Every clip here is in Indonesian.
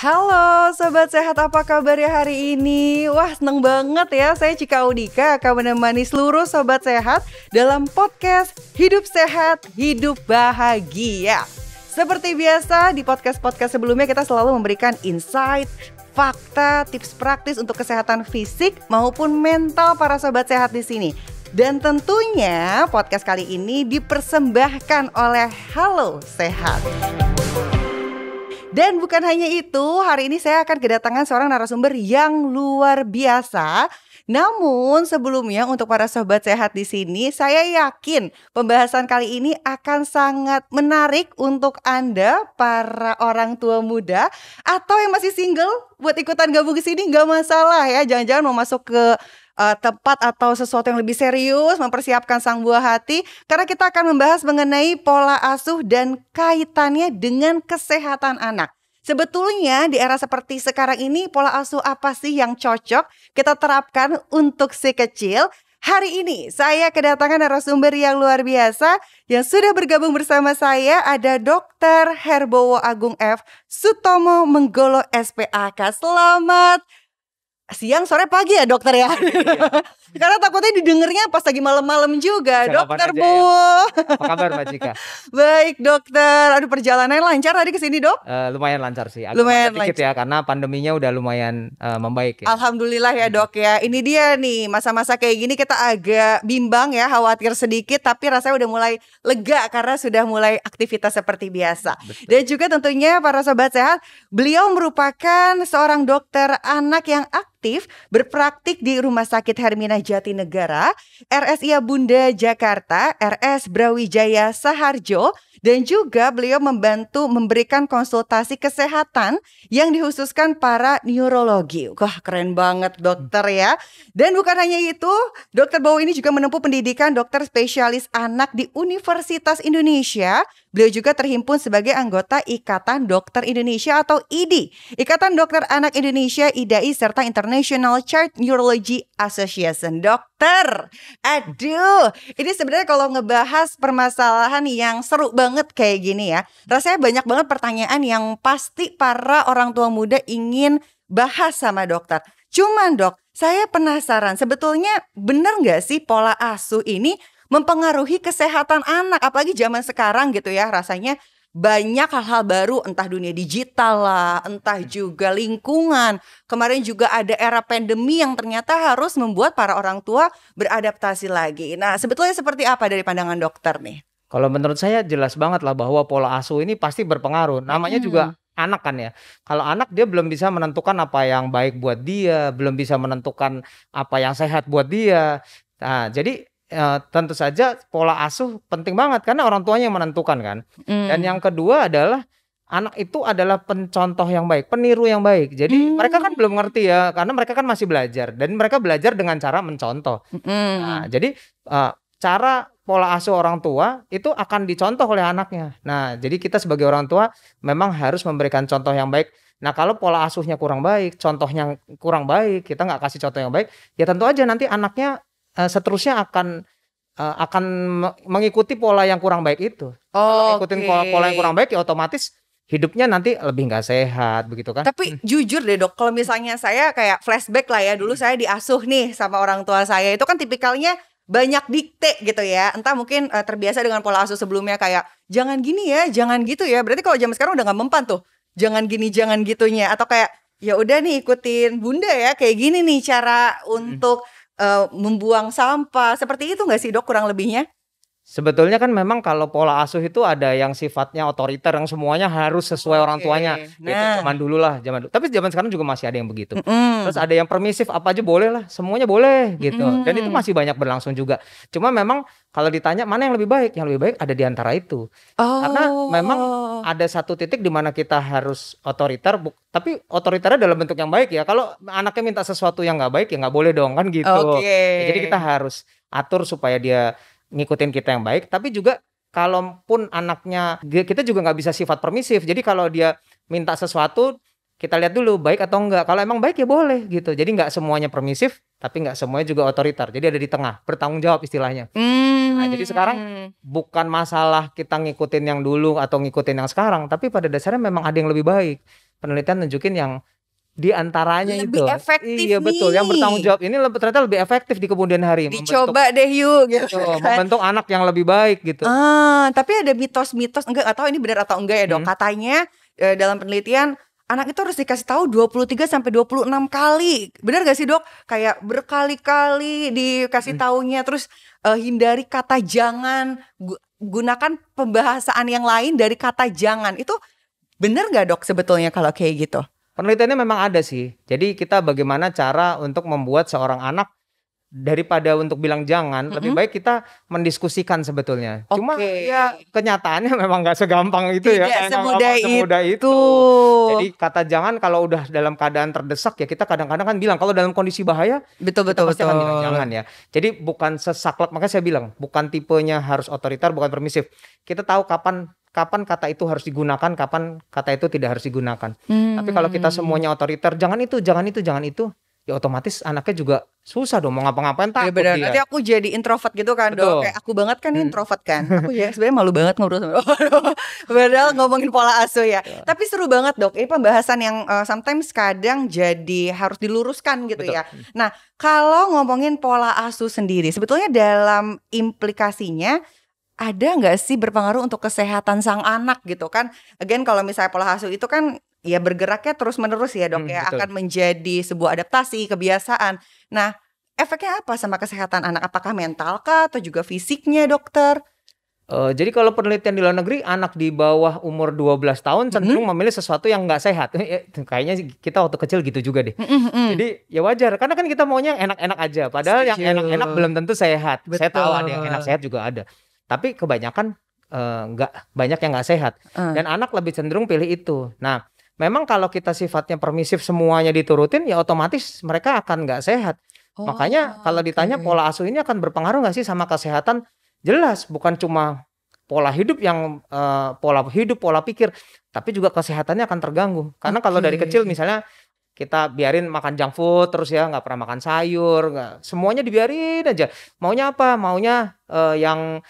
Halo Sobat Sehat, apa kabar ya hari ini? Wah, seneng banget ya, saya Cika Audika akan menemani seluruh Sobat Sehat dalam podcast Hidup Sehat, Hidup Bahagia. Seperti biasa, di podcast-podcast sebelumnya kita selalu memberikan insight, fakta, tips praktis untuk kesehatan fisik maupun mental para Sobat Sehat di sini. Dan tentunya podcast kali ini dipersembahkan oleh Halo Sehat. Dan bukan hanya itu, hari ini saya akan kedatangan seorang narasumber yang luar biasa. Namun sebelumnya untuk para sobat sehat di sini, saya yakin pembahasan kali ini akan sangat menarik untuk Anda para orang tua muda atau yang masih single buat ikutan gabung ke sini nggak masalah ya. Jangan-jangan mau masuk ke tempat atau sesuatu yang lebih serius, mempersiapkan sang buah hati, karena kita akan membahas mengenai pola asuh dan kaitannya dengan kesehatan anak. Sebetulnya di era seperti sekarang ini, pola asuh apa sih yang cocok kita terapkan untuk si kecil? Hari ini saya kedatangan narasumber yang luar biasa yang sudah bergabung bersama saya. Ada Dr. Herbowo Agung F. Sutomo Menggolo SPAK. Selamat siang, sore, pagi ya dokter ya. Karena takutnya didengarnya pas lagi malam-malam juga. Dokter Bowo. Ya. Apa kabar Mbak Cika? Baik dokter. Aduh, perjalanan lancar tadi ke sini dok? Lumayan lancar sih. Lumayan dikit lancar ya, karena pandeminya udah lumayan membaik ya. Alhamdulillah ya dok ya. Ini dia nih, masa-masa kayak gini kita agak bimbang ya, khawatir sedikit, tapi rasanya udah mulai lega karena sudah mulai aktivitas seperti biasa. Betul. Dan juga tentunya para sobat sehat, beliau merupakan seorang dokter anak yang aktif berpraktik di Rumah Sakit Hermina Jatinegara, RSIA Bunda Jakarta, RS Brawijaya Saharjo, dan juga beliau membantu memberikan konsultasi kesehatan yang dikhususkan para neurologi. Wah, keren banget dokter ya. Dan bukan hanya itu, Dokter Bowo ini juga menempuh pendidikan dokter spesialis anak di Universitas Indonesia. Beliau juga terhimpun sebagai anggota Ikatan Dokter Indonesia atau IDI, Ikatan Dokter Anak Indonesia, IDAI, serta International Child Neurology Association. Dokter, aduh, ini sebenarnya kalau ngebahas permasalahan yang seru banget kayak gini ya, rasanya banyak banget pertanyaan yang pasti para orang tua muda ingin bahas sama dokter. Cuman dok, saya penasaran, sebetulnya benar nggak sih pola asuh ini mempengaruhi kesehatan anak, apalagi zaman sekarang gitu ya, rasanya banyak hal-hal baru, entah dunia digital lah, entah juga lingkungan. Kemarin juga ada era pandemi yang ternyata harus membuat para orang tua beradaptasi lagi. Nah, sebetulnya seperti apa dari pandangan dokter nih? Kalau menurut saya jelas banget lah bahwa pola asuh ini pasti berpengaruh. Namanya juga anak kan ya. Kalau anak dia belum bisa menentukan apa yang baik buat dia, belum bisa menentukan apa yang sehat buat dia. Nah, jadi tentu saja pola asuh penting banget karena orang tuanya yang menentukan kan. Dan yang kedua adalah anak itu adalah pencontoh yang baik, peniru yang baik. Jadi mereka kan belum ngerti ya, karena mereka kan masih belajar dan mereka belajar dengan cara mencontoh. Nah, jadi cara pola asuh orang tua itu akan dicontoh oleh anaknya. Nah, jadi kita sebagai orang tua memang harus memberikan contoh yang baik. Nah, kalau pola asuhnya kurang baik, contohnya kurang baik, kita nggak kasih contoh yang baik, ya tentu aja nanti anaknya seterusnya akan mengikuti pola yang kurang baik itu. Kalau ngikutin pola yang kurang baik ya otomatis hidupnya nanti lebih nggak sehat begitu kan. Tapi jujur deh dok, kalau misalnya saya kayak flashback lah ya, dulu saya diasuh nih sama orang tua saya, itu kan tipikalnya banyak dikte gitu ya. Entah mungkin terbiasa dengan pola asuh sebelumnya kayak jangan gini ya, jangan gitu ya. Berarti kalau zaman sekarang udah nggak mempan tuh, jangan gini jangan gitunya. Atau kayak ya udah nih ikutin bunda ya, kayak gini nih cara untuk membuang sampah. Seperti itu nggak sih dok kurang lebihnya? Sebetulnya kan memang kalau pola asuh itu ada yang sifatnya otoriter, yang semuanya harus sesuai orang tuanya. Itu zaman dulu lah, zaman dulu. Tapi zaman sekarang juga masih ada yang begitu. Terus ada yang permisif, apa aja boleh lah, semuanya boleh gitu. Dan itu masih banyak berlangsung juga. Cuma memang kalau ditanya mana yang lebih baik, yang lebih baik ada di antara itu. Karena memang ada satu titik di mana kita harus otoriter, tapi otoriternya dalam bentuk yang baik ya. Kalau anaknya minta sesuatu yang nggak baik ya nggak boleh dong kan gitu. Jadi kita harus atur supaya dia ngikutin kita yang baik, tapi juga kalaupun anaknya, kita juga nggak bisa sifat permisif. Jadi kalau dia minta sesuatu, kita lihat dulu baik atau enggak. Kalau emang baik ya boleh gitu. Jadi nggak semuanya permisif, tapi nggak semuanya juga otoriter. Jadi ada di tengah, bertanggung jawab istilahnya. Nah, jadi sekarang bukan masalah kita ngikutin yang dulu atau ngikutin yang sekarang, tapi pada dasarnya memang ada yang lebih baik. penelitian nunjukin yang di antaranya lebih itu. efektif Iya betul, yang bertanggung jawab ini ternyata lebih efektif di kemudian hari. Dicoba deh yuk gitu kan. Membentuk anak yang lebih baik gitu. Tapi ada mitos-mitos, enggak tahu ini benar atau enggak ya dok. Katanya dalam penelitian anak itu harus dikasih tahu 23 sampai 26 kali. Benar gak sih dok? Kayak berkali-kali dikasih taunya, terus hindari kata jangan, gunakan pembahasaan yang lain dari kata jangan. Itu benar gak dok sebetulnya kalau kayak gitu? Penelitiannya memang ada sih. Jadi kita bagaimana cara untuk membuat seorang anak daripada untuk bilang jangan, lebih baik kita mendiskusikan sebetulnya. Cuma ya kenyataannya memang nggak segampang itu ya. Tidak semudah itu. Jadi kata jangan kalau udah dalam keadaan terdesak ya kita kadang-kadang kan bilang, kalau dalam kondisi bahaya betul pasti akan bilang jangan ya. Jadi bukan sesaklek, makanya saya bilang bukan tipenya harus otoriter, bukan permisif. Kita tahu kapan kata itu harus digunakan, kapan kata itu tidak harus digunakan. Tapi kalau kita semuanya otoriter, jangan itu, ya otomatis anaknya juga susah dong mau ngapa-ngapain, takut bener. dia. Nanti aku jadi introvert gitu kan dok. Kayak aku banget kan introvert kan. Aku ya sebenarnya malu banget ngobrol sama padahal ngomongin pola asuh ya. Tapi seru banget dok. Ini pembahasan yang sometimes kadang jadi harus diluruskan gitu ya. Nah kalau ngomongin pola asuh sendiri, sebetulnya dalam implikasinya ada nggak sih berpengaruh untuk kesehatan sang anak gitu kan? Again kalau misalnya pola asuh itu kan ya bergeraknya terus menerus ya dok ya, akan menjadi sebuah adaptasi kebiasaan. Nah efeknya apa sama kesehatan anak? Apakah mental kah atau juga fisiknya dokter? Jadi kalau penelitian di luar negeri, anak di bawah umur 12 tahun cenderung memilih sesuatu yang nggak sehat. Kayaknya kita waktu kecil gitu juga deh. Jadi ya wajar, karena kan kita maunya enak-enak aja. Padahal yang enak-enak belum tentu sehat. Saya tahu ada yang enak sehat juga ada. Tapi kebanyakan nggak, banyak yang nggak sehat. Dan anak lebih cenderung pilih itu. Nah memang kalau kita sifatnya permisif semuanya diturutin, ya otomatis mereka akan nggak sehat. Makanya kalau ditanya pola asuh ini akan berpengaruh nggak sih sama kesehatan? Jelas, bukan cuma pola hidup pola pikir, tapi juga kesehatannya akan terganggu. Karena kalau dari kecil misalnya kita biarin makan junk food terus ya, nggak pernah makan sayur, semuanya dibiarin aja. Maunya apa? Maunya yang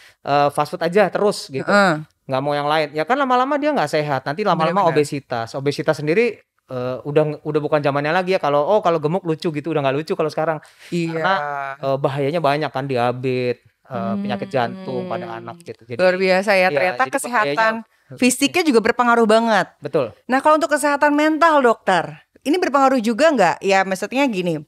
fast food aja terus gitu. Nggak mau yang lain. Ya kan lama-lama dia nggak sehat. Nanti lama-lama obesitas. Obesitas sendiri udah bukan zamannya lagi ya. Kalau gemuk lucu gitu, udah nggak lucu kalau sekarang. Karena bahayanya banyak kan, diabetes, penyakit jantung pada anak gitu. Jadi, luar biasa ya. Ternyata kesehatan fisiknya juga berpengaruh banget. Betul. Nah kalau untuk kesehatan mental dokter, ini berpengaruh juga nggak? Ya maksudnya gini,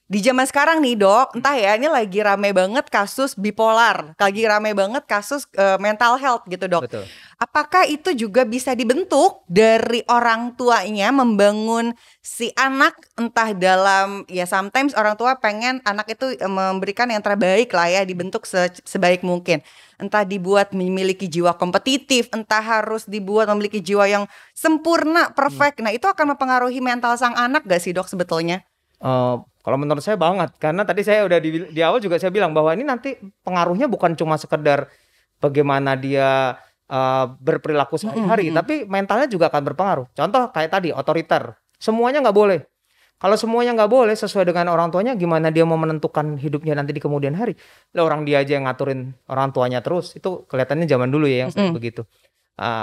di zaman sekarang nih dok, entah ya ini lagi rame banget kasus bipolar, lagi rame banget kasus mental health gitu dok. Betul. Apakah itu juga bisa dibentuk dari orang tuanya membangun si anak, entah dalam ya sometimes orang tua pengen anak itu memberikan yang terbaik lah ya, dibentuk sebaik mungkin. Entah dibuat memiliki jiwa kompetitif, entah harus dibuat memiliki jiwa yang sempurna, perfect. Nah itu akan mempengaruhi mental sang anak gak sih dok sebetulnya? Kalau menurut saya banget, karena tadi saya udah di awal juga saya bilang bahwa ini nanti pengaruhnya bukan cuma sekedar bagaimana dia berperilaku sehari-hari, tapi mentalnya juga akan berpengaruh. Contoh kayak tadi otoriter, semuanya nggak boleh. Kalau semuanya nggak boleh sesuai dengan orang tuanya, gimana dia mau menentukan hidupnya nanti di kemudian hari? Lah orang dia aja yang ngaturin orang tuanya terus, itu kelihatannya zaman dulu ya yang begitu.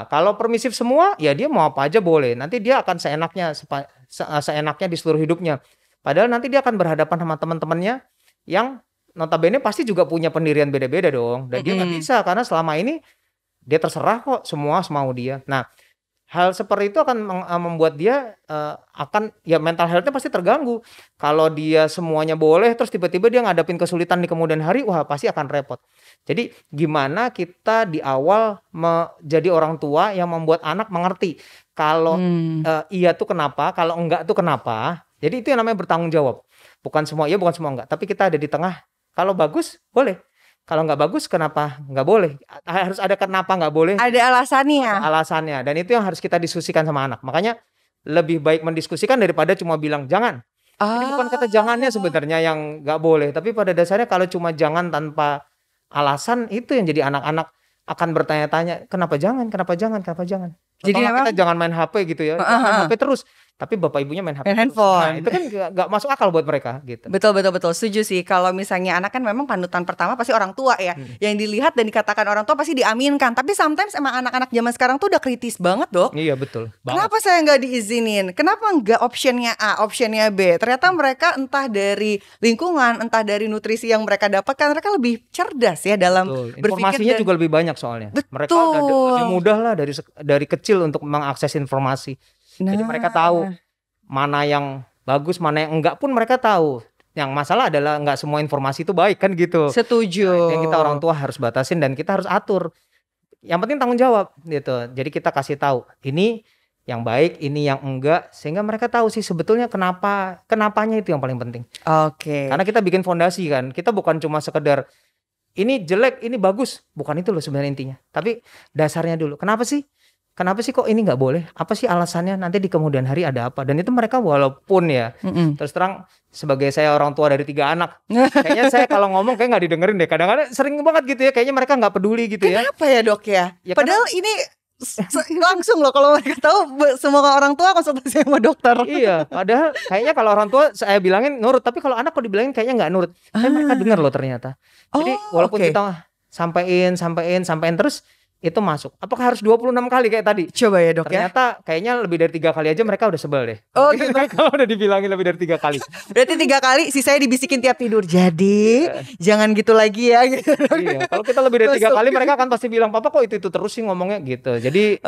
Kalau permisif semua, ya dia mau apa aja boleh. Nanti dia akan seenaknya di seluruh hidupnya. Padahal nanti dia akan berhadapan sama teman-temannya yang notabene pasti juga punya pendirian beda-beda dong. Dan dia nggak bisa karena selama ini dia terserah kok semua semau dia. Nah hal seperti itu akan membuat dia akan ya mental health-nya pasti terganggu. Kalau dia semuanya boleh terus tiba-tiba dia ngadapin kesulitan di kemudian hari, wah pasti akan repot. Jadi gimana kita di awal menjadi orang tua yang membuat anak mengerti kalau iya tuh kenapa, kalau enggak tuh kenapa. Jadi itu yang namanya bertanggung jawab. Bukan semua iya, bukan semua enggak. Tapi kita ada di tengah. Kalau bagus, boleh. Kalau nggak bagus, kenapa nggak boleh? Harus ada kenapa nggak boleh. Ada alasannya. Ada alasannya. Dan itu yang harus kita diskusikan sama anak. Makanya lebih baik mendiskusikan daripada cuma bilang jangan. Ini bukan kata jangannya sebenarnya yang nggak boleh. Tapi pada dasarnya kalau cuma jangan tanpa alasan, itu yang jadi anak-anak akan bertanya-tanya, kenapa jangan, kenapa jangan, kenapa jangan. Jadi kita jangan main HP gitu ya, main HP terus. tapi bapak ibunya main HP. Main handphone. Nah, itu kan gak masuk akal buat mereka gitu. Betul. Setuju sih. Kalau misalnya anak kan memang panutan pertama pasti orang tua ya. Yang dilihat dan dikatakan orang tua pasti diaminkan. Tapi sometimes emang anak-anak zaman sekarang tuh udah kritis banget, Dok. Iya, betul. Kenapa saya nggak diizinin? Kenapa nggak optionnya A, optionnya B? Ternyata mereka entah dari lingkungan, entah dari nutrisi yang mereka dapatkan, mereka lebih cerdas ya dalam berpikir. Informasinya juga lebih banyak soalnya. Betul. Mereka udah lebih mudah lah dari kecil untuk mengakses informasi. Jadi mereka tahu mana yang bagus, mana yang enggak pun mereka tahu. Yang masalah adalah enggak semua informasi itu baik kan gitu. Setuju. Nah, yang kita orang tua harus batasin dan kita harus atur. Yang penting tanggung jawab gitu. Jadi kita kasih tahu ini yang baik, ini yang enggak, sehingga mereka tahu sih sebetulnya kenapanya itu yang paling penting. Oke. Karena kita bikin fondasi kan. Kita bukan cuma sekedar ini jelek, ini bagus. Bukan itu loh sebenarnya intinya. Tapi dasarnya dulu. Kenapa sih kok ini nggak boleh? Apa sih alasannya? Nanti di kemudian hari ada apa? Dan itu mereka walaupun ya terus terang sebagai saya orang tua dari 3 anak, kayaknya saya kalau ngomong kayak nggak didengerin deh. Kadang-kadang sering banget gitu ya. Kayaknya mereka nggak peduli gitu ya. Kenapa ya, Dok ya? Padahal ini langsung loh kalau mereka tahu semua orang tua konsultasi sama dokter. Iya, padahal kayaknya kalau orang tua saya bilangin nurut, tapi kalau anak kok dibilangin kayaknya nggak nurut. Tapi mereka dengar loh ternyata. Jadi walaupun kita sampein terus itu masuk. Apakah harus 26 kali kayak tadi? Coba ya, Dok. Ternyata kayaknya lebih dari 3 kali aja mereka udah sebel deh. Oh gitu. Kalau udah dibilangin lebih dari 3 kali. Berarti 3 kali sisanya dibisikin tiap tidur. Jadi jangan gitu lagi ya gitu. Iya, kalau kita lebih dari 3 kali mereka akan pasti bilang, "Papa kok itu terus sih ngomongnya?" gitu. Jadi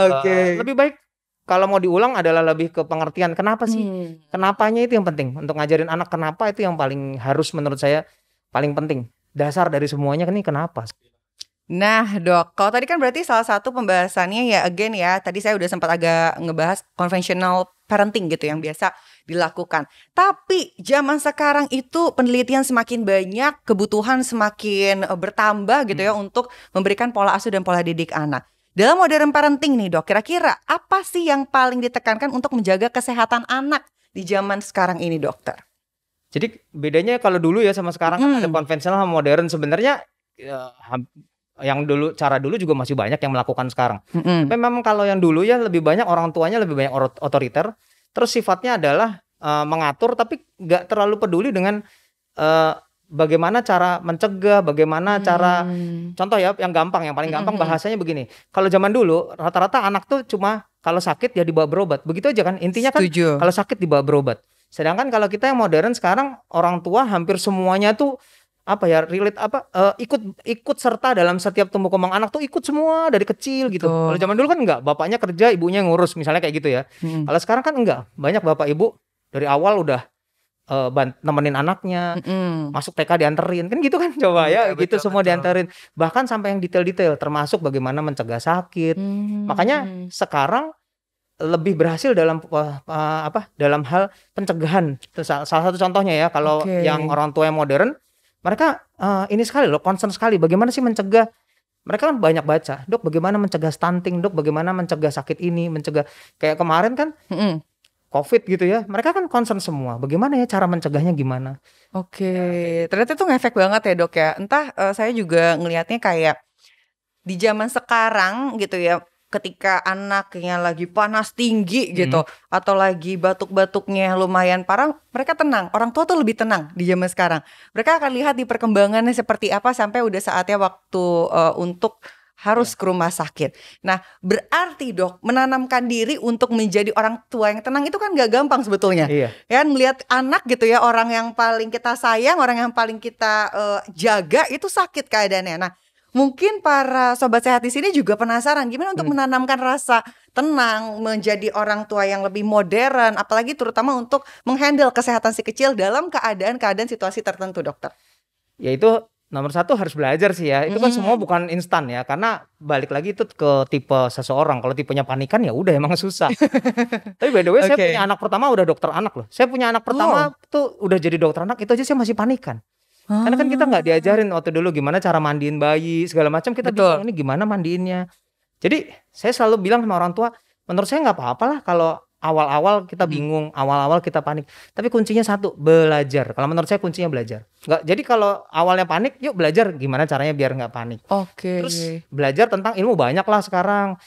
lebih baik kalau mau diulang adalah lebih ke pengertian kenapa sih? Kenapanya itu yang penting. Untuk ngajarin anak kenapa itu yang paling harus menurut saya paling penting. Dasar dari semuanya kan ini kenapa. Nah, Dok, kalau tadi kan berarti salah satu pembahasannya ya again ya, tadi saya udah sempat agak ngebahas conventional parenting gitu yang biasa dilakukan. Tapi zaman sekarang itu penelitian semakin banyak, kebutuhan semakin bertambah gitu ya untuk memberikan pola asuh dan pola didik anak. Dalam modern parenting nih, Dok, kira-kira apa sih yang paling ditekankan untuk menjaga kesehatan anak di zaman sekarang ini, dokter? Jadi bedanya kalau dulu ya sama sekarang kan ada konvensional sama modern. Sebenarnya yang dulu cara dulu juga masih banyak yang melakukan sekarang. Tapi memang kalau yang dulu ya lebih banyak orang tuanya lebih banyak otoriter. Terus sifatnya adalah mengatur tapi nggak terlalu peduli dengan bagaimana cara mencegah, bagaimana cara contoh ya yang gampang, yang paling gampang bahasanya begini. Kalau zaman dulu rata-rata anak tuh cuma kalau sakit ya dibawa berobat. Begitu aja kan intinya kan. Kalau sakit dibawa berobat. Sedangkan kalau kita yang modern sekarang orang tua hampir semuanya tuh ikut serta dalam setiap tumbuh kembang anak tuh ikut semua dari kecil gitu. Kalau zaman dulu kan enggak, bapaknya kerja, ibunya ngurus misalnya kayak gitu ya. Kalau sekarang kan enggak, banyak bapak ibu dari awal udah nemenin anaknya, masuk TK dianterin kan gitu kan coba ya, gitu semua dianterin. Bahkan sampai yang detail-detail termasuk bagaimana mencegah sakit. Makanya sekarang lebih berhasil dalam dalam hal pencegahan. Salah satu contohnya ya kalau yang orang tua yang modern mereka ini sekali loh, concern sekali bagaimana sih mencegah. Mereka kan banyak baca, Dok bagaimana mencegah stunting, Dok bagaimana mencegah sakit ini, mencegah kayak kemarin kan COVID gitu ya. Mereka kan concern semua, bagaimana ya cara mencegahnya gimana. Ternyata itu ngefek banget ya, Dok ya. Entah saya juga ngelihatnya kayak di zaman sekarang gitu ya, ketika anaknya lagi panas tinggi gitu atau lagi batuk-batuknya lumayan parah, mereka tenang. Orang tua tuh lebih tenang di zaman sekarang. Mereka akan lihat di perkembangannya seperti apa sampai udah saatnya waktu untuk harus ke rumah sakit. Nah, berarti Dok, menanamkan diri untuk menjadi orang tua yang tenang itu kan gak gampang sebetulnya. Ya, melihat anak gitu ya, orang yang paling kita sayang, orang yang paling kita jaga itu sakit keadaannya. Nah, mungkin para sobat sehat di sini juga penasaran gimana untuk menanamkan rasa tenang, menjadi orang tua yang lebih modern, apalagi terutama untuk menghandle kesehatan si kecil dalam keadaan situasi tertentu, dokter. Ya itu nomor satu harus belajar sih ya. Itu kan semua bukan instan ya, karena balik lagi itu ke tipe seseorang. Kalau tipenya panikan ya udah emang susah. Tapi by the way saya punya anak pertama udah dokter anak loh. Saya punya anak pertama tuh udah jadi dokter anak, itu aja saya masih panikan. Karena kan kita nggak diajarin waktu dulu gimana cara mandiin bayi segala macam, kita bingung ini gimana mandiinnya. Jadi saya selalu bilang sama orang tua, menurut saya nggak apa-apa lah kalau awal-awal kita bingung, awal-awal kita panik. Tapi kuncinya satu, belajar. Kalau menurut saya kuncinya belajar. Jadi kalau awalnya panik, yuk belajar gimana caranya biar nggak panik. Terus belajar tentang ilmu banyak lah sekarang,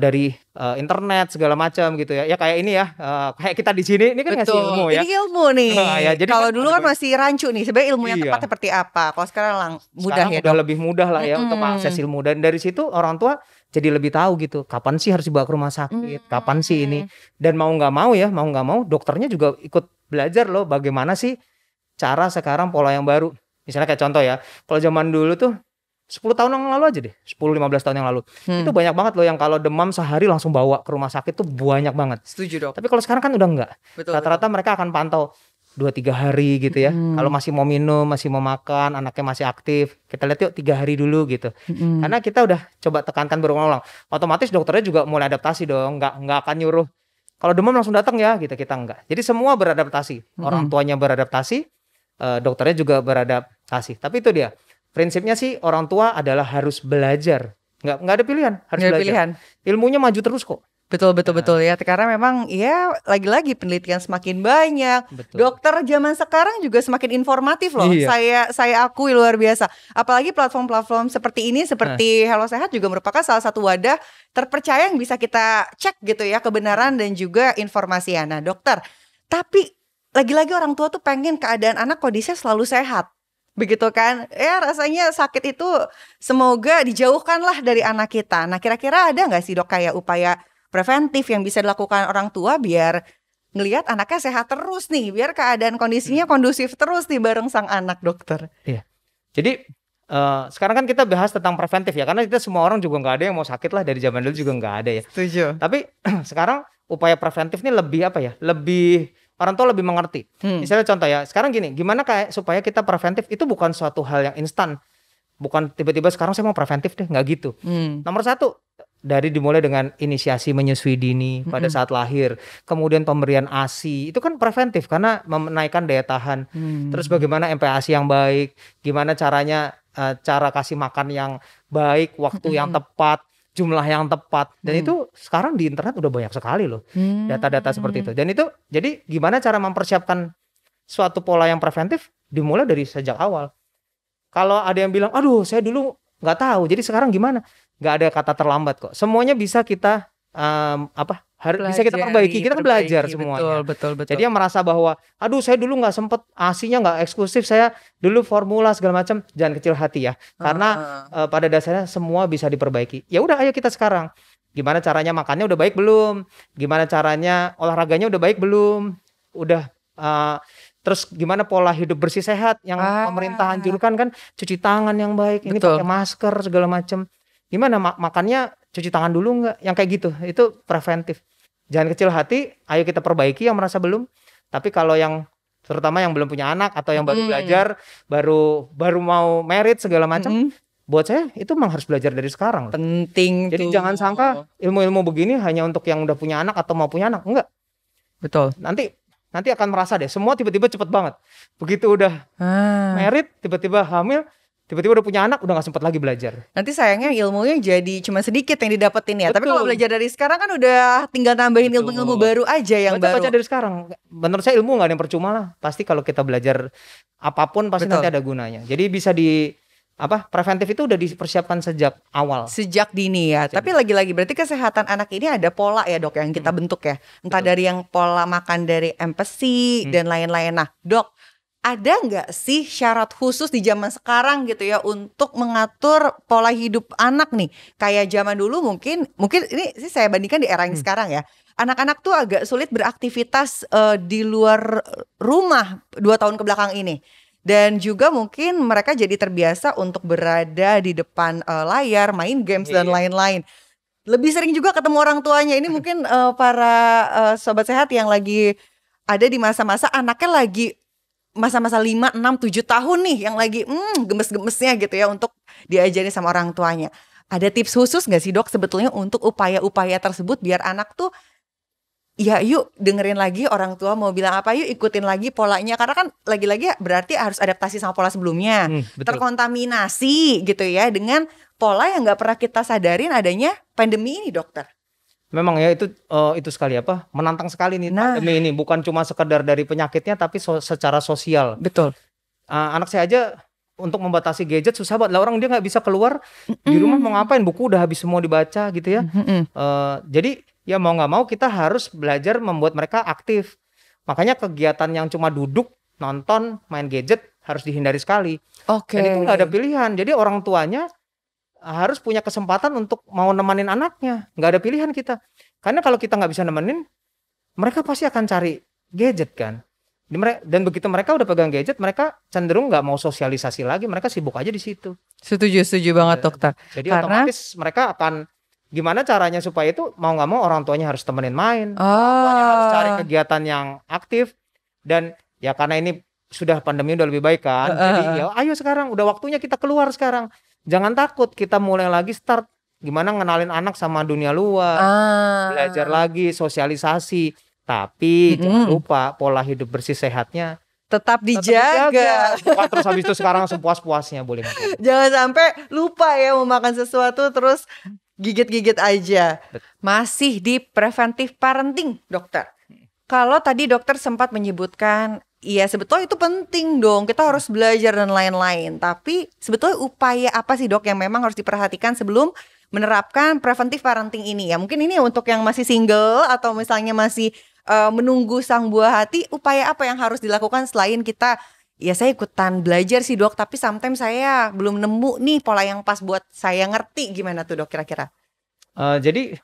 dari internet segala macam gitu ya. Ya kayak ini ya, kayak kita di sini ini kan ngasih ilmu ya. Ini ilmu nih. Ya, jadi kalau dulu kan masih rancu nih. Sebenarnya ilmu yang tepat seperti apa? Kalau sekarang mudah ya. Udah lebih mudah lah ya untuk mengakses ilmu, dan dari situ orang tua jadi lebih tahu gitu, kapan sih harus dibawa ke rumah sakit, kapan sih ini. Dan mau nggak mau dokternya juga ikut belajar loh, bagaimana sih cara sekarang pola yang baru. Misalnya kayak contoh ya, kalau zaman dulu tuh 10 tahun yang lalu aja deh, 10-15 tahun yang lalu, itu banyak banget loh yang kalau demam sehari langsung bawa ke rumah sakit tuh banyak banget. Setuju dok. Tapi kalau sekarang kan udah enggak. Rata-rata mereka akan pantau 2-3 hari gitu ya. Kalau masih mau minum, masih mau makan, anaknya masih aktif, kita lihat yuk 3 hari dulu gitu. Karena kita udah coba tekankan berulang-ulang. Otomatis dokternya juga mulai adaptasi dong, nggak akan nyuruh kalau demam langsung datang ya gitu, kita enggak. Jadi semua beradaptasi. Orang tuanya beradaptasi, dokternya juga beradaptasi. Tapi itu dia. Prinsipnya sih orang tua adalah harus belajar. Nggak ada pilihan, harus belajar. Ilmunya maju terus kok. Betul ya, karena memang ya lagi-lagi penelitian semakin banyak. Dokter zaman sekarang juga semakin informatif loh. Saya akui luar biasa. Apalagi platform-platform seperti ini, seperti Hello Sehat juga merupakan salah satu wadah terpercaya yang bisa kita cek gitu ya kebenaran dan juga informasinya. Nah dokter, tapi lagi-lagi orang tua tuh pengen keadaan anak kondisinya selalu sehat. Begitu kan, ya rasanya sakit itu semoga dijauhkan lah dari anak kita. Nah kira-kira ada nggak sih dok kayak upaya preventif yang bisa dilakukan orang tua biar ngelihat anaknya sehat terus nih, biar keadaan kondisinya kondusif terus nih bareng sang anak dokter. Iya. Jadi sekarang kan kita bahas tentang preventif ya, karena kita semua orang juga nggak ada yang mau sakit lah, dari zaman dulu juga nggak ada ya. Setuju. Tapi sekarang upaya preventif ini lebih apa ya? Lebih orang tua lebih mengerti. Misalnya contoh ya, sekarang gini, gimana kayak supaya kita preventif itu bukan suatu hal yang instan. Bukan tiba-tiba sekarang saya mau preventif deh, nggak gitu. Nomor satu, dimulai dengan inisiasi menyusui dini pada saat lahir, kemudian pemberian ASI, itu kan preventif karena menaikkan daya tahan. Terus bagaimana MPASI yang baik, gimana caranya cara kasih makan yang baik, waktu yang tepat, jumlah yang tepat, dan itu sekarang di internet udah banyak sekali loh data-data seperti itu. Dan itu jadi gimana cara mempersiapkan suatu pola yang preventif dimulai dari sejak awal. Kalau ada yang bilang, aduh saya dulu nggak tahu, jadi sekarang gimana? Nggak ada kata terlambat kok. Semuanya bisa kita bisa kita perbaiki. Kita kan belajar semuanya. Betul. Jadi yang merasa bahwa, aduh saya dulu nggak sempet, ASI-nya nggak eksklusif, saya dulu formula segala macam, jangan kecil hati ya. Karena pada dasarnya semua bisa diperbaiki. Ya udah, ayo kita sekarang. Gimana caranya makannya udah baik belum? Gimana caranya olahraganya udah baik belum? Udah. Terus gimana pola hidup bersih sehat yang pemerintah anjurkan kan, cuci tangan yang baik, ini pakai masker segala macam. Gimana makannya cuci tangan dulu nggak? Yang kayak gitu, itu preventif. Jangan kecil hati, ayo kita perbaiki yang merasa belum. Tapi kalau yang terutama yang belum punya anak atau yang baru belajar, baru mau merit segala macam, buat saya itu memang harus belajar dari sekarang. Penting. Jadi jangan sangka ilmu-ilmu begini hanya untuk yang udah punya anak atau mau punya anak, enggak. Betul. Nanti akan merasa deh, semua tiba-tiba cepet banget. Begitu udah merit, tiba-tiba hamil, tiba-tiba udah punya anak, udah gak sempat lagi belajar. Nanti sayangnya ilmunya jadi cuma sedikit yang didapetin ya. Betul. Tapi kalau belajar dari sekarang kan udah tinggal nambahin ilmu-ilmu baru aja yang baru. Baca dari sekarang. Menurut saya ilmu gak ada yang percuma lah. Pasti kalau kita belajar apapun pasti nanti ada gunanya. Jadi bisa preventif itu udah dipersiapkan sejak awal. Sejak dini ya. Tapi lagi-lagi berarti kesehatan anak ini ada pola ya dok yang kita bentuk ya. Entah dari yang pola makan dari empati dan lain-lain. Nah dok, ada nggak sih syarat khusus di zaman sekarang gitu ya untuk mengatur pola hidup anak nih? Kayak zaman dulu mungkin ini sih saya bandingkan di era yang sekarang ya. Anak-anak tuh agak sulit beraktivitas di luar rumah 2 tahun kebelakang ini. Dan juga mungkin mereka jadi terbiasa untuk berada di depan layar, main games dan lain-lain. Lebih sering juga ketemu orang tuanya. Ini mungkin para sobat sehat yang lagi ada di masa-masa anaknya lagi masa-masa 5, 6, 7 tahun nih yang lagi gemes-gemesnya gitu ya untuk diajari sama orang tuanya. Ada tips khusus gak sih dok sebetulnya untuk upaya-upaya tersebut biar anak tuh ya yuk dengerin lagi orang tua mau bilang apa, yuk ikutin lagi polanya. Karena kan lagi-lagi berarti harus adaptasi sama pola sebelumnya. Terkontaminasi gitu ya dengan pola yang gak pernah kita sadarin adanya pandemi ini dokter. Memang ya itu sekali menantang sekali nih pandemi ini, bukan cuma sekedar dari penyakitnya tapi secara sosial. Betul. Anak saya aja untuk membatasi gadget susah banget lah, orang dia nggak bisa keluar di rumah mau ngapain, buku udah habis semua dibaca gitu ya. Jadi ya mau nggak mau kita harus belajar membuat mereka aktif. Makanya kegiatan yang cuma duduk, nonton, main gadget harus dihindari sekali. Dan itu nggak ada pilihan. Jadi orang tuanya harus punya kesempatan untuk mau nemenin anaknya. Nggak ada pilihan kita. Karena kalau kita nggak bisa nemenin, mereka pasti akan cari gadget kan. Dan begitu mereka udah pegang gadget, mereka cenderung nggak mau sosialisasi lagi. Mereka sibuk aja di situ. Setuju banget dokter. Jadi otomatis mereka akan gimana caranya supaya itu mau nggak mau orang tuanya harus temenin main. Orang tuanya harus cari kegiatan yang aktif. Dan ya karena ini sudah pandemi udah lebih baik kan. Jadi ya ayo sekarang udah waktunya kita keluar sekarang. Jangan takut, kita mulai lagi start gimana ngenalin anak sama dunia luar, belajar lagi sosialisasi, tapi jangan lupa pola hidup bersih sehatnya tetap dijaga. Bukan terus habis itu sekarang sepuas-puasnya boleh. Jangan sampai lupa ya mau makan sesuatu terus gigit-gigit aja. Masih di preventif parenting, dokter. Kalau tadi dokter sempat menyebutkan iya sebetulnya itu penting dong, kita harus belajar dan lain-lain. Tapi sebetulnya upaya apa sih dok yang memang harus diperhatikan sebelum menerapkan preventif parenting ini? Ya mungkin ini untuk yang masih single atau misalnya masih menunggu sang buah hati. Upaya apa yang harus dilakukan selain kita, ya saya ikutan belajar sih dok, tapi sometimes saya belum nemu nih pola yang pas buat saya ngerti. Gimana tuh dok kira-kira? Jadi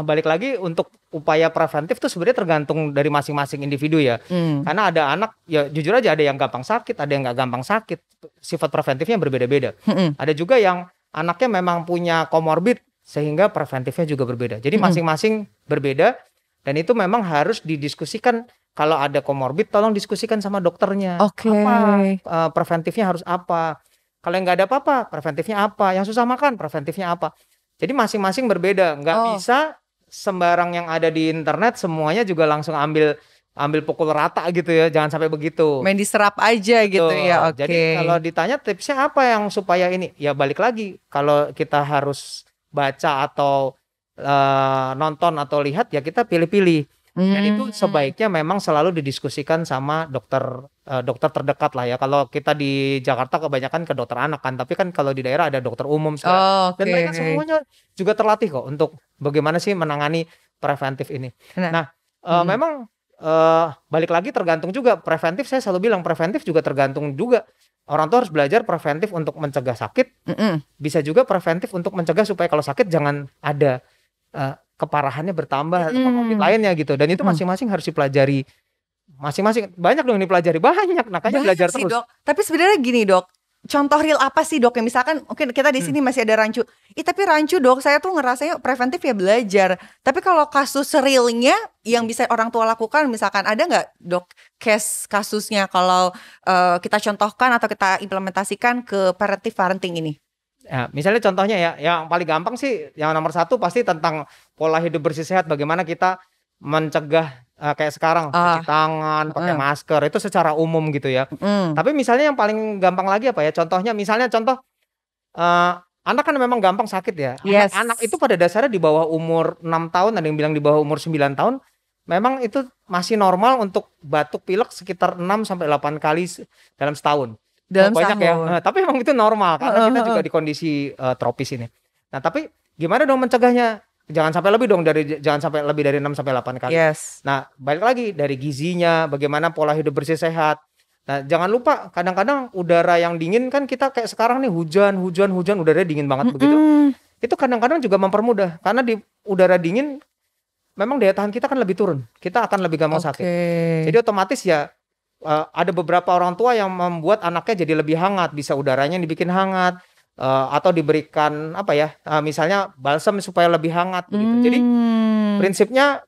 balik lagi untuk upaya preventif tuh sebenarnya tergantung dari masing-masing individu ya. Karena ada anak ya jujur aja ada yang gampang sakit, ada yang nggak gampang sakit. Sifat preventifnya berbeda-beda. Ada juga yang anaknya memang punya komorbid sehingga preventifnya juga berbeda. Jadi masing-masing berbeda dan itu memang harus didiskusikan. Kalau ada komorbid tolong diskusikan sama dokternya. Apa preventifnya harus apa? Kalau yang nggak ada apa-apa preventifnya apa? Yang susah makan preventifnya apa? Jadi masing-masing berbeda, nggak bisa sembarang yang ada di internet semuanya juga langsung ambil pukul rata gitu ya, jangan sampai begitu. Main diserap aja gitu ya. Jadi kalau ditanya tipsnya apa yang supaya ini, ya balik lagi kalau kita harus baca atau nonton atau lihat ya kita pilih-pilih. Dan itu sebaiknya memang selalu didiskusikan sama dokter terdekat lah ya. Kalau kita di Jakarta kebanyakan ke dokter anak kan, tapi kan kalau di daerah ada dokter umum dan mereka semuanya juga terlatih kok untuk bagaimana sih menangani preventif ini. Memang balik lagi tergantung juga preventif. Saya selalu bilang preventif juga tergantung juga. Orang tua harus belajar preventif untuk mencegah sakit. Bisa juga preventif untuk mencegah supaya kalau sakit jangan ada keparahannya bertambah atau penyakit lainnya gitu. Dan itu masing-masing harus dipelajari. Masing-masing banyak dong yang dipelajari, banyak makanya belajar sih, terus. Dok. Tapi sebenarnya gini dok, contoh real apa sih dok yang misalkan mungkin kita di sini masih ada rancu. Tapi rancu dok, saya tuh ngerasanya preventif ya belajar. Tapi kalau kasus realnya yang bisa orang tua lakukan, misalkan ada nggak dok kasusnya kalau kita contohkan atau kita implementasikan ke preventif parenting ini? Ya, misalnya contohnya ya, yang paling gampang sih, yang nomor satu pasti tentang pola hidup bersih sehat. Bagaimana kita mencegah kayak sekarang cuci tangan, pakai masker, itu secara umum gitu ya. Tapi misalnya yang paling gampang lagi apa ya? Contohnya, misalnya contoh anak kan memang gampang sakit ya. Anak itu pada dasarnya di bawah umur 6 tahun, ada yang bilang di bawah umur 9 tahun, memang itu masih normal untuk batuk pilek sekitar 6-8 kali dalam setahun. Banyak ya, tapi emang itu normal karena kita juga di kondisi tropis ini. Nah, tapi gimana dong mencegahnya? Jangan sampai lebih dari 6-8 kali. Nah, balik lagi dari gizinya, bagaimana pola hidup bersih sehat. Nah, jangan lupa kadang-kadang udara yang dingin kan kita kayak sekarang nih hujan, udaranya dingin banget begitu. Itu kadang-kadang juga mempermudah karena di udara dingin memang daya tahan kita kan lebih turun. Kita akan lebih gampang sakit. Jadi otomatis ya ada beberapa orang tua yang membuat anaknya jadi lebih hangat, bisa udaranya dibikin hangat, atau diberikan misalnya balsam supaya lebih hangat begitu. Jadi prinsipnya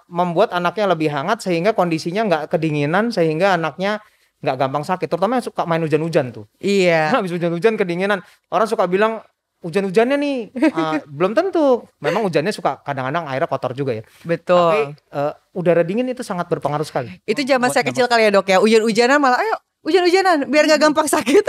membuat anaknya lebih hangat sehingga kondisinya nggak kedinginan, sehingga anaknya nggak gampang sakit. Terutama yang suka main hujan-hujan tuh. Habis hujan-hujan kedinginan, orang suka bilang hujan-hujannya nih belum tentu. Memang hujannya suka kadang-kadang airnya kotor juga ya. Betul. Tapi udara dingin itu sangat berpengaruh sekali. Itu zaman saya kecil kali ya dok ya. Hujan-hujanan malah ayo Hujan-hujanan biar gak gampang sakit.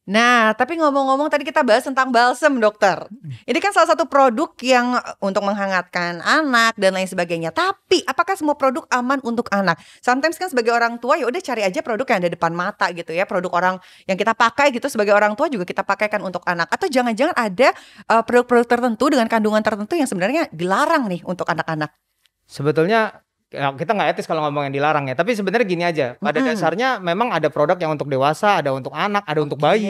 Nah, tapi ngomong-ngomong tadi kita bahas tentang balsem, dokter. Ini kan salah satu produk yang untuk menghangatkan anak dan lain sebagainya. Tapi apakah semua produk aman untuk anak? Sometimes kan sebagai orang tua ya udah cari aja produk yang ada depan mata gitu ya. Produk orang yang kita pakai gitu sebagai orang tua juga kita pakaikan untuk anak. Atau jangan-jangan ada produk-produk tertentu dengan kandungan tertentu yang sebenarnya dilarang nih untuk anak-anak. Sebetulnya ya, kita nggak etis kalau ngomong yang dilarang ya. Tapi sebenarnya gini aja. Pada dasarnya memang ada produk yang untuk dewasa, ada untuk anak, ada untuk bayi.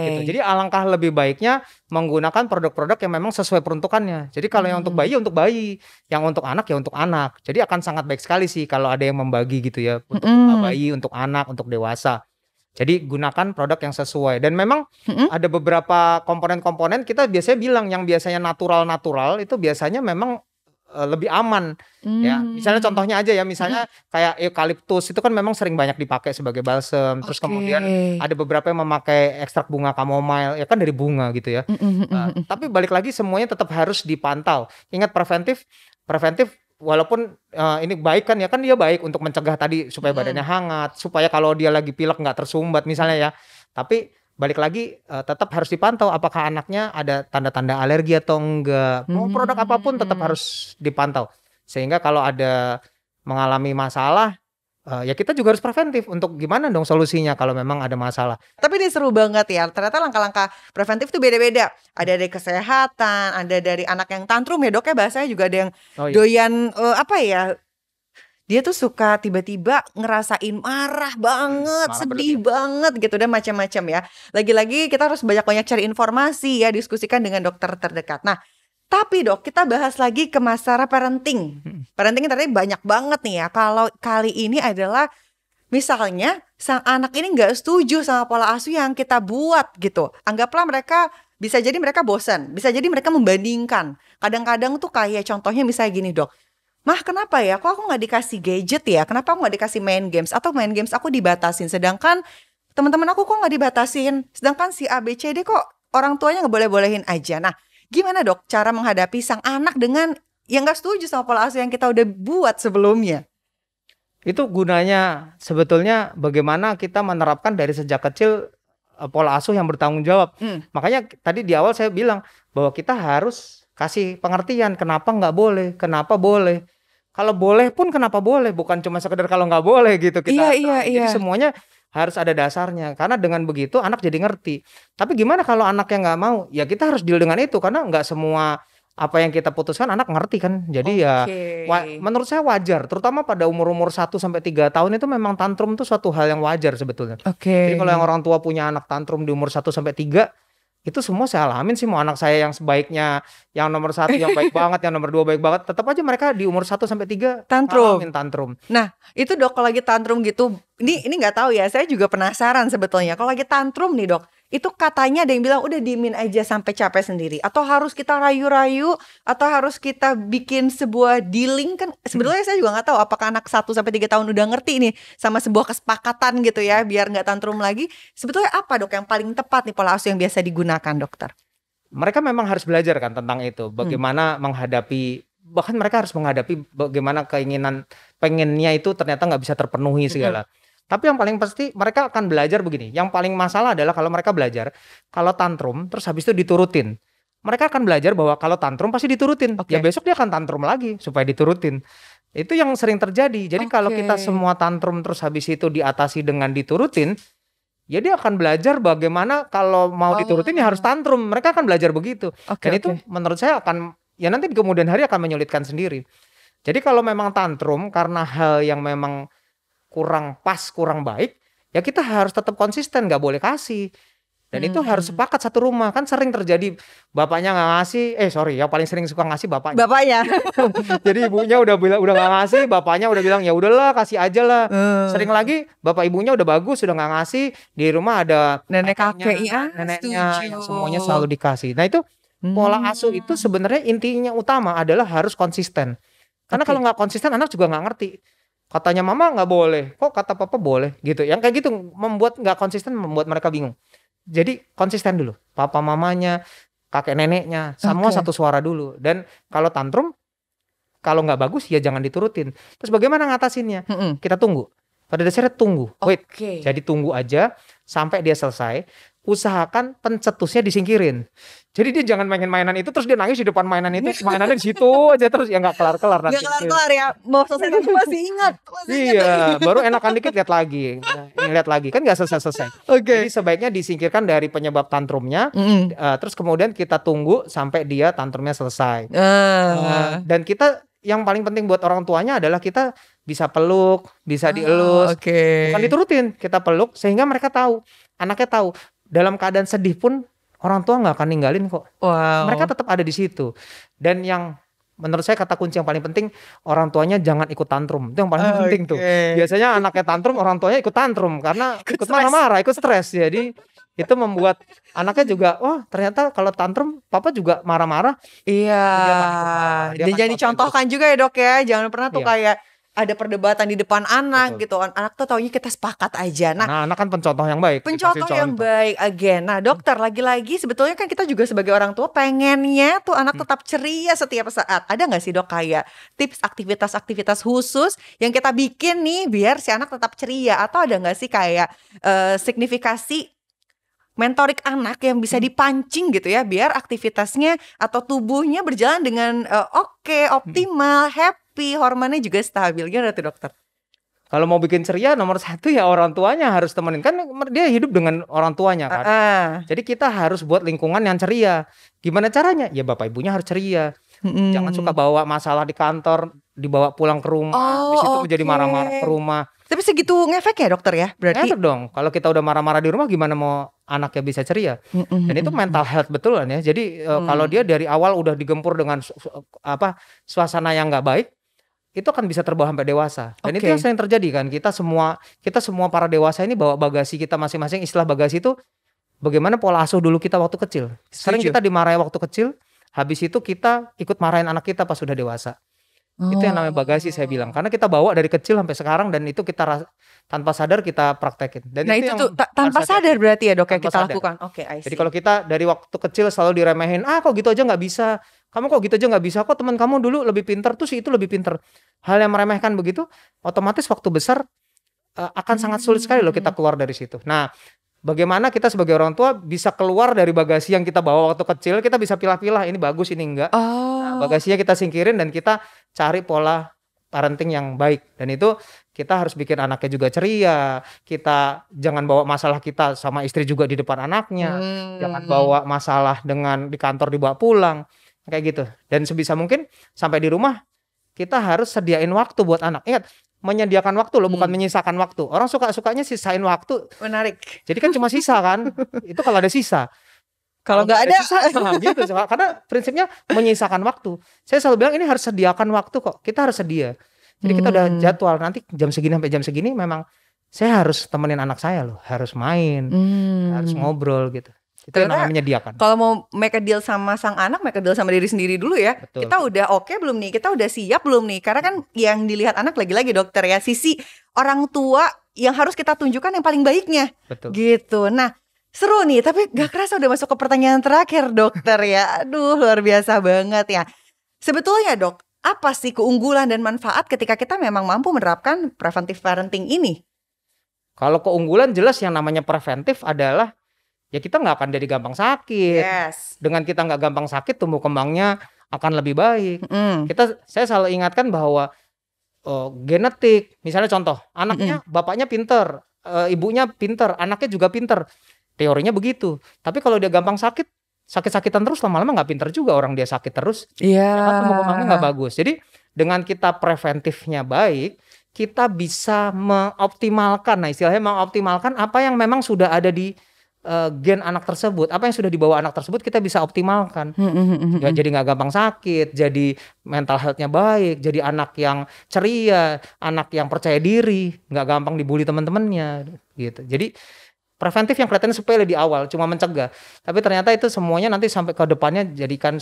Gitu. Jadi alangkah lebih baiknya menggunakan produk-produk yang memang sesuai peruntukannya. Jadi kalau yang untuk bayi, yang untuk anak ya untuk anak. Jadi akan sangat baik sekali sih kalau ada yang membagi gitu ya. Untuk bayi, untuk anak, untuk dewasa. Jadi gunakan produk yang sesuai. Dan memang ada beberapa komponen-komponen kita biasanya bilang yang biasanya natural-natural itu biasanya memang lebih aman ya. Misalnya contohnya aja ya, misalnya kayak eukaliptus itu kan memang sering banyak dipakai sebagai balsem. Terus kemudian ada beberapa yang memakai ekstrak bunga chamomile ya kan dari bunga gitu ya. Tapi balik lagi semuanya tetap harus dipantau. Ingat preventif walaupun ini baik kan ya, kan dia baik untuk mencegah tadi supaya badannya hangat, supaya kalau dia lagi pilek nggak tersumbat misalnya ya. Tapi balik lagi tetap harus dipantau apakah anaknya ada tanda-tanda alergi atau enggak. Mau produk apapun tetap harus dipantau. Sehingga kalau ada mengalami masalah ya kita juga harus preventif untuk gimana dong solusinya kalau memang ada masalah. Tapi ini seru banget ya. Ternyata langkah-langkah preventif tuh beda-beda. Ada dari kesehatan, ada dari anak yang tantrum ya, Dok ya, bahasanya juga ada yang doyan apa ya? Dia tuh suka tiba-tiba ngerasain marah banget, sedih banget gitu dan macam-macam ya. Lagi-lagi kita harus banyak-banyak cari informasi ya, diskusikan dengan dokter terdekat. Nah, tapi Dok, kita bahas lagi ke masalah parenting. Parenting tadi banyak banget nih ya. Kalau kali ini adalah misalnya sang anak ini nggak setuju sama pola asuh yang kita buat gitu. Anggaplah mereka bisa jadi mereka bosan, bisa jadi mereka membandingkan. Kadang-kadang tuh kayak contohnya misalnya gini, Dok. Mah kenapa ya? Kok aku nggak dikasih gadget ya? Kenapa aku nggak dikasih main games? Atau main games aku dibatasin, sedangkan teman-teman aku kok nggak dibatasin? Sedangkan si A, B, C, D kok orang tuanya nggak boleh-bolehin aja. Nah, gimana Dok cara menghadapi sang anak dengan yang nggak setuju sama pola asuh yang kita udah buat sebelumnya? Itu gunanya sebetulnya bagaimana kita menerapkan dari sejak kecil pola asuh yang bertanggung jawab. Makanya tadi di awal saya bilang bahwa kita harus kasih pengertian kenapa nggak boleh, kenapa boleh. Kalau boleh pun kenapa boleh, bukan cuma sekedar kalau nggak boleh gitu kita. Jadi semuanya harus ada dasarnya. Karena dengan begitu anak jadi ngerti. Tapi gimana kalau anaknya nggak mau? Ya kita harus deal dengan itu karena nggak semua apa yang kita putuskan anak ngerti kan. Jadi ya menurut saya wajar, terutama pada umur-umur 1 sampai 3 tahun itu memang tantrum itu suatu hal yang wajar sebetulnya. Jadi kalau yang orang tua punya anak tantrum di umur 1 sampai 3 itu semua saya alamin sih. Mau anak saya yang sebaiknya yang nomor 1 yang baik banget, yang nomor 2 baik banget, tetap aja mereka di umur 1 sampai 3 ngalamin tantrum. Nah, itu Dok kalau lagi tantrum gitu, ini nggak tahu ya, saya juga penasaran sebetulnya. Kalau lagi tantrum nih Dok, itu katanya ada yang bilang udah diemin aja sampai capek sendiri, atau harus kita rayu-rayu, atau harus kita bikin sebuah dealing kan. Sebetulnya saya juga nggak tahu apakah anak 1 sampai 3 tahun udah ngerti nih sama sebuah kesepakatan gitu ya biar nggak tantrum lagi. Sebetulnya apa Dok yang paling tepat nih pola asuh yang biasa digunakan, dokter? Mereka memang harus belajar kan tentang itu, bagaimana menghadapi, bahkan mereka harus menghadapi bagaimana keinginan pengennya itu ternyata nggak bisa terpenuhi segala. Tapi yang paling pasti mereka akan belajar begini. Yang paling masalah adalah kalau mereka belajar, kalau tantrum terus habis itu diturutin. Mereka akan belajar bahwa kalau tantrum pasti diturutin. Ya besok dia akan tantrum lagi supaya diturutin. Itu yang sering terjadi. Jadi kalau kita semua tantrum terus habis itu diatasi dengan diturutin, ya dia akan belajar bagaimana kalau mau diturutin ya harus tantrum. Mereka akan belajar begitu. Dan itu menurut saya akan, ya nanti di kemudian hari akan menyulitkan sendiri. Jadi kalau memang tantrum karena hal yang memang kurang pas, kurang baik, ya kita harus tetap konsisten, nggak boleh kasih. Dan itu harus sepakat satu rumah. Kan sering terjadi bapaknya nggak ngasih, yang paling sering suka ngasih bapaknya. Jadi ibunya udah nggak ngasih, bapaknya udah bilang ya udahlah kasih aja lah. Sering lagi bapak ibunya udah bagus, udah nggak ngasih, di rumah ada nenek kakeknya, neneknya, yang semuanya selalu dikasih. Nah itu pola asuh itu sebenarnya intinya utama adalah harus konsisten. Karena kalau nggak konsisten anak juga nggak ngerti. Katanya mama nggak boleh, kok kata papa boleh gitu. Yang kayak gitu membuat nggak konsisten, membuat mereka bingung. Jadi konsisten dulu, papa mamanya, kakek neneknya, semua satu suara dulu. Dan kalau tantrum, kalau nggak bagus ya jangan diturutin. Terus bagaimana ngatasinnya? Kita tunggu. pada dasarnya tunggu. Wait. Oke. Jadi tunggu aja sampai dia selesai. Usahakan pencetusnya disingkirin. Jadi dia jangan main mainan itu terus dia nangis di depan mainan itu, mainannya di situ aja terus ya nggak kelar-kelar nanti. Nggak kelar-kelar ya, mau selesai tapi masih ingat. Iya, baru enakan dikit lihat lagi. Lihat lagi kan nggak selesai. Oke. Jadi sebaiknya disingkirkan dari penyebab tantrumnya. Terus kemudian kita tunggu sampai dia tantrumnya selesai. Dan kita yang paling penting buat orang tuanya adalah kita bisa peluk, bisa dielus. Bukan diturutin, kita peluk sehingga mereka tahu, anaknya tahu dalam keadaan sedih pun orang tua nggak akan ninggalin kok. Mereka tetap ada di situ. Dan yang menurut saya kata kunci yang paling penting, orang tuanya jangan ikut tantrum. Itu yang paling penting tuh. Biasanya anaknya tantrum, orang tuanya ikut tantrum karena ikut marah-marah, ikut stres. Jadi itu membuat anaknya juga, ternyata kalau tantrum papa juga marah-marah. Iya. Dan jangan dicontohkan juga ya dok ya. Jangan pernah tuh kayak ada perdebatan di depan anak gitu. Anak tuh taunya kita sepakat aja. Nah, anak kan pencontoh yang baik. Pencontoh yang baik again. Nah dokter, lagi-lagi sebetulnya kan kita juga sebagai orang tua pengennya tuh anak tetap ceria setiap saat. Ada gak sih dok kayak tips aktivitas-aktivitas khusus yang kita bikin nih biar si anak tetap ceria? Atau ada gak sih kayak signifikasi mentorik anak yang bisa dipancing gitu ya biar aktivitasnya atau tubuhnya berjalan dengan optimal, happy, hormonnya juga stabil. Gimana tuh dokter? Kalau mau bikin ceria nomor satu ya orang tuanya harus temenin. Kan dia hidup dengan orang tuanya kan. Jadi kita harus buat lingkungan yang ceria. Gimana caranya? Ya bapak ibunya harus ceria. Jangan suka bawa masalah di kantor, dibawa pulang ke rumah. Di situ menjadi marah-marah ke rumah. Tapi segitu ngefek ya dokter ya? Berarti ngefek dong. Kalau kita udah marah-marah di rumah gimana mau anaknya bisa ceria? Dan itu mental health betulan ya. Jadi kalau dia dari awal udah digempur dengan suasana yang nggak baik, itu akan bisa terbawa sampai dewasa. Dan itu yang sering terjadi kan. Kita semua para dewasa ini bawa bagasi kita masing-masing. Istilah bagasi itu bagaimana pola asuh dulu kita waktu kecil. Sering kita dimarahi waktu kecil, habis itu kita ikut marahin anak kita pas sudah dewasa. Itu yang namanya bagasi saya bilang. Karena kita bawa dari kecil sampai sekarang dan itu kita tanpa sadar kita praktekin. Dan nah itu tuh tanpa sadar berarti ya dok yang kita lakukan. Jadi kalau kita dari waktu kecil selalu diremehin, kok gitu aja nggak bisa. Kamu kok gitu aja nggak bisa, kok teman kamu dulu lebih pintar, tuh si itu lebih pintar. Hal yang meremehkan begitu, otomatis waktu besar akan sangat sulit sekali loh kita keluar dari situ. Nah, bagaimana kita sebagai orang tua bisa keluar dari bagasi yang kita bawa waktu kecil, kita bisa pilah-pilah, ini bagus, ini enggak. Nah, bagasinya kita singkirin dan kita cari pola parenting yang baik. Dan itu kita harus bikin anaknya juga ceria. Kita jangan bawa masalah kita sama istri juga di depan anaknya. Jangan bawa masalah di kantor dibawa pulang. Kayak gitu. Dan sebisa mungkin sampai di rumah kita harus sediain waktu buat anak. Ingat, menyediakan waktu loh, bukan menyisakan waktu. Orang sukanya sisain waktu. Menarik. Jadi kan cuma sisa kan. Itu kalau ada sisa. Kalau nggak ada sisa, gitu. Karena prinsipnya menyisakan waktu. Saya selalu bilang ini harus sediakan waktu kok. Kita harus sedia. Jadi kita udah jadwal nanti jam segini sampai jam segini memang saya harus temenin anak saya loh. Harus main, harus ngobrol gitu. Itu yang namanya menyediakan. Kalau mau make a deal sama sang anak, make a deal sama diri sendiri dulu ya. Betul. Kita udah oke belum nih? Kita udah siap belum nih? Karena kan yang dilihat anak lagi-lagi dokter ya, sisi orang tua yang harus kita tunjukkan yang paling baiknya. Betul. Gitu. Nah, seru nih, tapi gak kerasa udah masuk ke pertanyaan terakhir dokter ya. Aduh, luar biasa banget ya. Sebetulnya dok, apa sih keunggulan dan manfaat ketika kita memang mampu menerapkan preventive parenting ini? Kalau keunggulan jelas yang namanya preventif adalah ya kita nggak akan jadi gampang sakit. Dengan kita nggak gampang sakit, tumbuh kembangnya akan lebih baik. Saya selalu ingatkan bahwa genetik, misalnya contoh, anaknya bapaknya pinter, ibunya pinter, anaknya juga pinter. Teorinya begitu. Tapi kalau dia gampang sakit-sakitan terus, lama-lama nggak pinter juga orang dia sakit terus. Ya, tumbuh kembangnya nggak bagus. Jadi dengan kita preventifnya baik, kita bisa mengoptimalkan, istilahnya mengoptimalkan apa yang memang sudah ada di gen anak tersebut, apa yang sudah dibawa anak tersebut kita bisa optimalkan. Jadi nggak gampang sakit, jadi mental health-nya baik, jadi anak yang ceria, anak yang percaya diri, nggak gampang dibully teman-temannya gitu. Jadi preventif yang kelihatannya sepele di awal, cuma mencegah, tapi ternyata itu semuanya nanti sampai ke depannya jadikan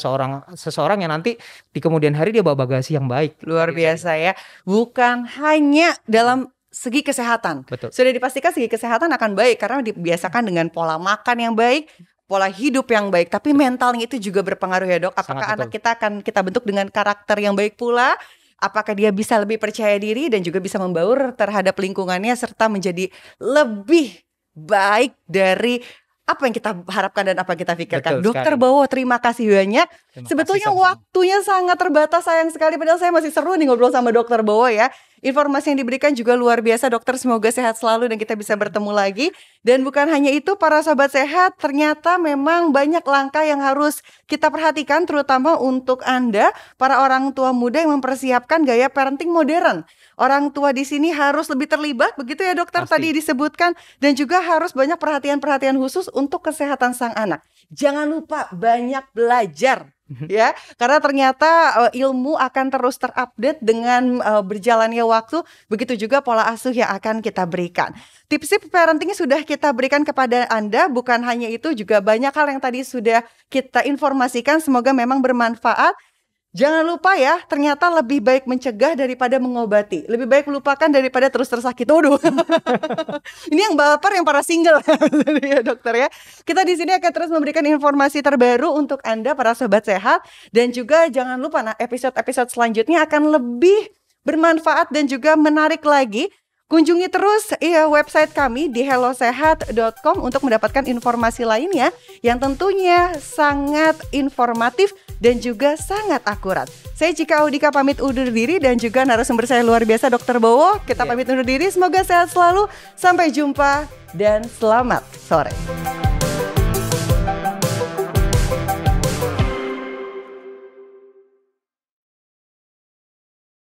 seseorang yang nanti di kemudian hari dia bawa bagasi yang baik. Luar biasa ya, bukan hanya dalam segi kesehatan. Betul. Sudah dipastikan segi kesehatan akan baik karena dibiasakan dengan pola makan yang baik, pola hidup yang baik, tapi mentalnya itu juga berpengaruh ya dok. Apakah anak kita akan kita bentuk dengan karakter yang baik pula? apakah dia bisa lebih percaya diri dan juga bisa membaur terhadap lingkungannya serta menjadi lebih baik dari apa yang kita harapkan dan apa yang kita pikirkan. Dokter Bowo, terima kasih banyak. Sebetulnya waktunya sangat terbatas, sayang sekali. Padahal saya masih seru nih ngobrol sama Dokter Bowo ya. Informasi yang diberikan juga luar biasa, dokter. Semoga sehat selalu dan kita bisa bertemu lagi. Dan bukan hanya itu, para sobat sehat, ternyata memang banyak langkah yang harus kita perhatikan, terutama untuk Anda, para orang tua muda yang mempersiapkan gaya parenting modern. Orang tua di sini harus lebih terlibat, begitu ya dokter. Pasti. Tadi disebutkan, dan juga harus banyak perhatian-perhatian khusus untuk kesehatan sang anak. Jangan lupa banyak belajar. Ya, karena ternyata ilmu akan terus terupdate dengan berjalannya waktu. Begitu juga pola asuh yang akan kita berikan. Tips-tips parentingnya sudah kita berikan kepada Anda. Bukan hanya itu, juga banyak hal yang tadi sudah kita informasikan. Semoga memang bermanfaat. Jangan lupa ya, ternyata lebih baik mencegah daripada mengobati. Lebih baik melupakan daripada terus tersakiti. Waduh. Ini yang baper, yang para single ya dokter ya. Kita di sini akan terus memberikan informasi terbaru untuk Anda para sobat sehat, dan juga jangan lupa episode-episode selanjutnya akan lebih bermanfaat dan juga menarik lagi. Kunjungi terus website kami di hellosehat.com untuk mendapatkan informasi lainnya yang tentunya sangat informatif dan juga sangat akurat. Saya Cika Audika pamit undur diri, dan juga narasumber saya luar biasa Dokter Bowo. Kita pamit undur diri, semoga sehat selalu. Sampai jumpa dan selamat sore.